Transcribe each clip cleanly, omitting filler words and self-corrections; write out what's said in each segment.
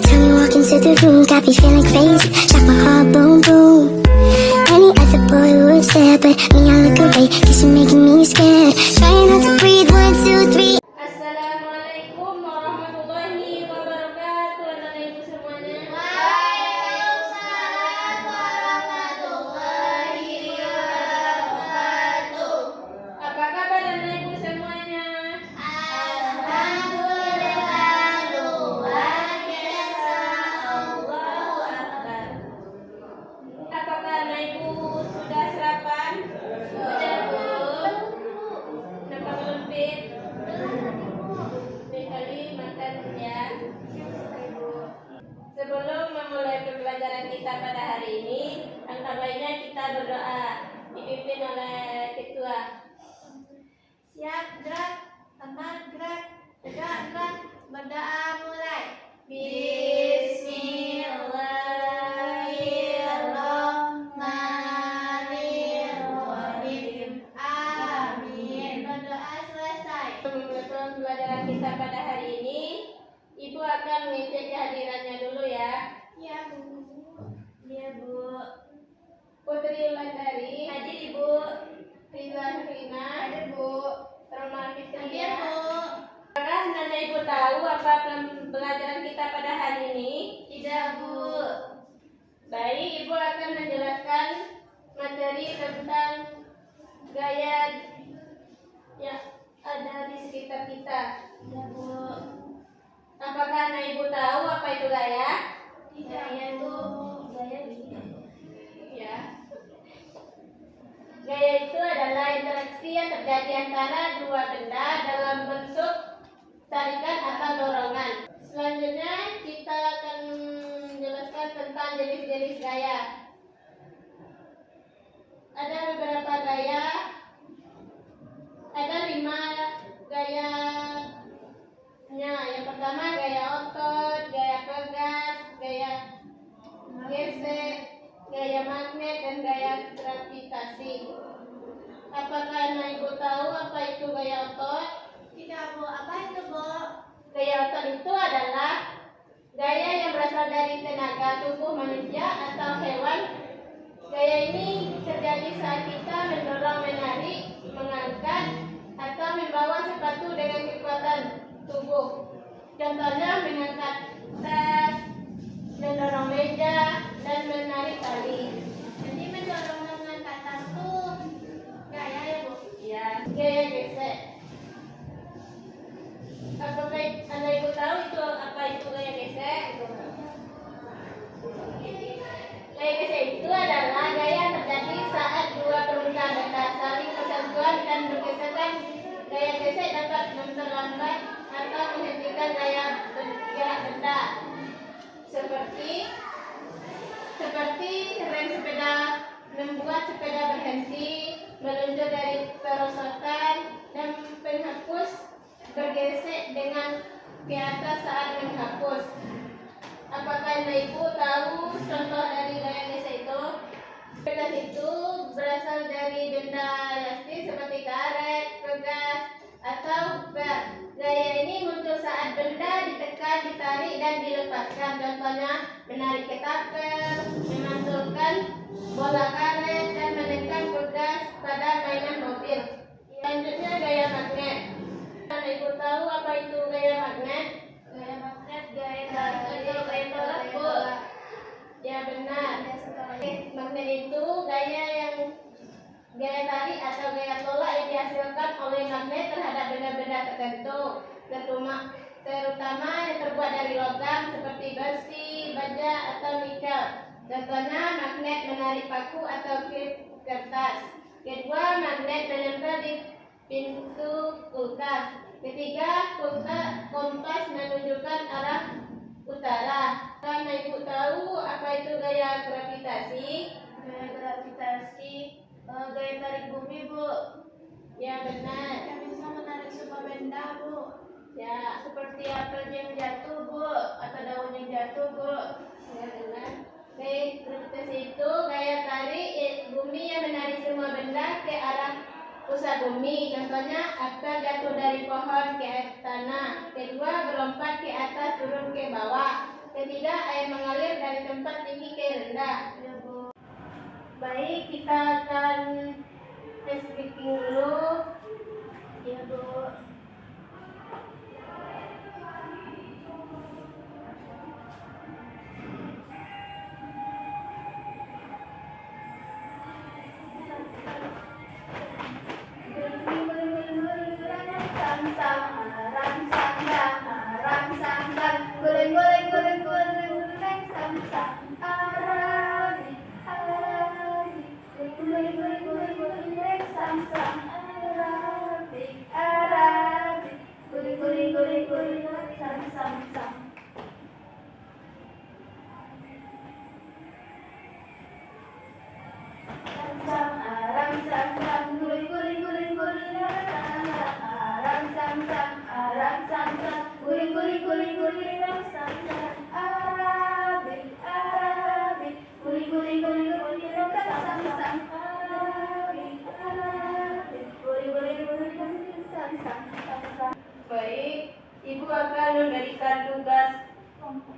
time you walk into the room, got me feeling crazy. Shock my heart, boom, boom. Any other boy would stare, but me, I look away, cause you're making me scared. Trying not to breathe, 1, 2, 3. Assalamualaikum warahmatullahi wabarakatuh. Anak ibu semuanya. Waalaikumsalam warahmatullahi wabarakatuh. Apa kabar anak ibu semuanya? Alhamdulillah, luar biasa. Allahu Akbar. Apakah anak ibu sudah sarapan? Sudah, Bu. Nampak lembut. Kali makan ya. Sebelum memulai pembelajaran kita pada hari ini, angka baiknya kita berdoa dipimpin oleh ketua. Siap, gerak, tambah gerak, tegak, gerak, berdoa mulai. Bismillahirrahmanirrahim. Amin. Berdoa selesai. Pembelajaran kita pada hari ini, Ibu akan mengecek kehadirannya dulu ya. Iya, Bu. Iya, Bu. Putri Wulandari, hadir Ibu. Riza Rina, hadir Bu. Roma Fitria, hadir Bu. Apakah Nana Ibu tahu apa pembelajaran kita pada hari ini? Tidak, Bu. Baik, Ibu akan menjelaskan materi tentang gaya yang ada di sekitar kita. Ya, Bu. Apakah anak ibu tahu apa itu gaya? Tidak, ya, Bu. Gaya begini. Ya. Gaya itu adalah interaksi yang terjadi antara dua benda dalam bentuk tarikan atau dorongan. Selanjutnya kita akan menjelaskan tentang jenis-jenis gaya. Ada beberapa gaya. Ada 5 gayanya. Yang pertama gaya otot, gaya pegas, gaya gesek, gaya magnet, dan gaya gravitasi. Apakah anak ibu tahu apa itu gaya otot? Tidak, Bu. Apa itu, Bu? Gaya otot itu adalah gaya yang berasal dari tenaga tubuh manusia atau hewan. Gaya ini terjadi saat kita mendorong, menarik, mengangkat, atau membawa sepatu dengan kekuatan tubuh. Contohnya mengangkat tas, mendorong meja, dan menarik tali. Jadi mendorong mengangkat tas itu gaya ya, Bu? Iya, gaya gesek. Apakah Anda ibu tahu itu apa itu gaya gesek? Gaya gesek itu adalah gaya yang terjadi saat dua permukaan benda saling bersentuhan dan bergesekan. Gaya gesek dapat memperlambat atau menghentikan gaya bergerak benda. Seperti rem sepeda membuat sepeda berhenti, meluncur dari perosotan, dan penghapus bergesek dengan ke atas saat menghapus. Apakah Anda ibu tahu contoh dari gaya gesek itu? Pegas itu berasal dari benda elastis seperti karet, pegas, atau bak. Gaya ini muncul saat benda ditekan, ditarik, dan dilepaskan. Contohnya menarik ketapel, memantulkan bola karet, dan menekan pegas pada mainan mobil. Selanjutnya gaya magnet. Anda ibu tahu apa itu gaya magnet? Gaya magnet, gaya tarik atau gaya tolak, Bu? Ya, benar. Magnet itu gaya tarik atau gaya tolak yang dihasilkan oleh magnet terhadap benda-benda tertentu, terutama yang terbuat dari logam seperti besi, baja, atau nikel. Contohnya magnet menarik paku atau klip kertas. Kedua, magnet menempel di pintu kulkas. Ketiga, kompas menunjukkan arah utara. Karena ibu tahu apa itu gaya gravitasi? Gaya gravitasi gaya tarik bumi, Bu. Ya, benar. Yang bisa menarik semua benda, Bu. Ya, seperti apel yang jatuh, Bu, atau daun yang jatuh, Bu. Ya, benar. Gaya gravitasi itu gaya tarik bumi yang menarik semua benda ke arah pusat bumi. Contohnya apel jatuh dari pohon ke tanah. Kedua, berlompat ke atas turun ke bawah. ketiga, air mengalir dari tempat tinggi ke rendah. Ya, Bu. Baik, kita akan tes speaking dulu. Ya, Bu. Baik, Ibu akan memberikan tugas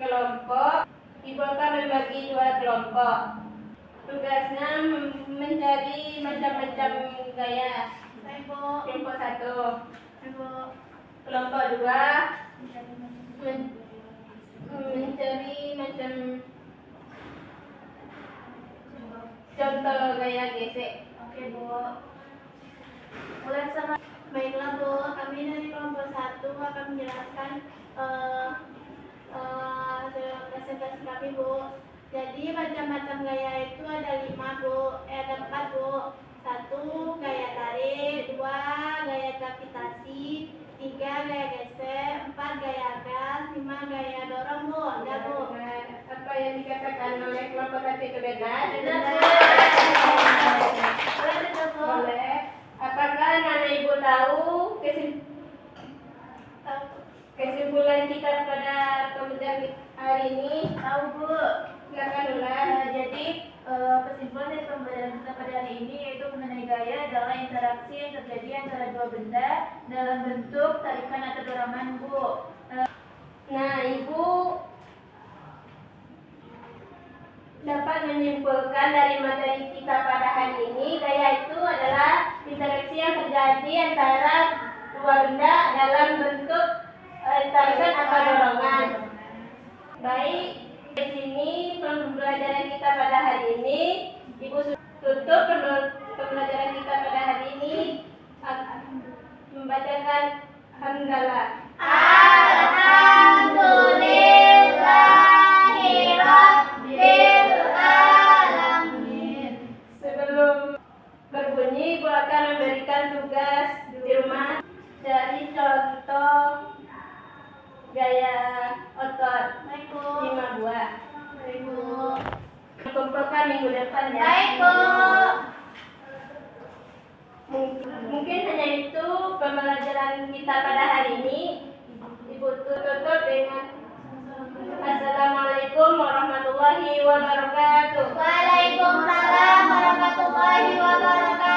kelompok. Ibu akan membagi 2 kelompok. Tugasnya mencari macam-macam gaya. Baik, Bu. Kelompok 1. Baik, Bu. Kelompok 2 mencari macam contoh gaya gesek. Oke, Bu. Mulai sama. Baiklah, Bu. Kami dari kelompok 1 akan menjelaskan hasil presentasi kami, Bu. Jadi macam-macam gaya itu ada 5, Bu. Ada 4, Bu. 1 gaya tarik, 2 gaya gravitasi, 3 gaya gesek, 4 gaya gas, 5 gaya dorong, Bu. Ada, Bu. Apa yang dikatakan oleh kelompok 1 itu benar? Boleh, betul, Bu. Boleh. Apakah anak ibu tahu kesimpulan kita pada pembelajaran hari ini? Tahu, Bu. Silakan ulang. Jadi kesimpulan dari pembelajaran kita pada hari ini yaitu mengenai gaya adalah interaksi yang terjadi antara dua benda dalam bentuk tarikan atau dorongan, Bu. Nah, ibu dapat menyimpulkan dari materi kita pada hari ini, gaya itu adalah interaksi yang terjadi antara dua benda dalam bentuk tarikan atau dorongan. Baik, di sini pembelajaran kita pada hari ini. Ibu tutup pembelajaran kita pada hari ini membacakan hamdalah. Sebelum berbunyi, Ibu akan memberikan tugas di rumah dari contoh gaya otot. Baik, Bu. 5 buah. Baik, Bu. Kumpulkan minggu depan ya. Baik, Bu. Mungkin hanya itu pembelajaran kita pada hari ini. Ibu tutup dengan Assalamualaikum warahmatullahi wabarakatuh. Waalaikumsalam warahmatullahi wabarakatuh.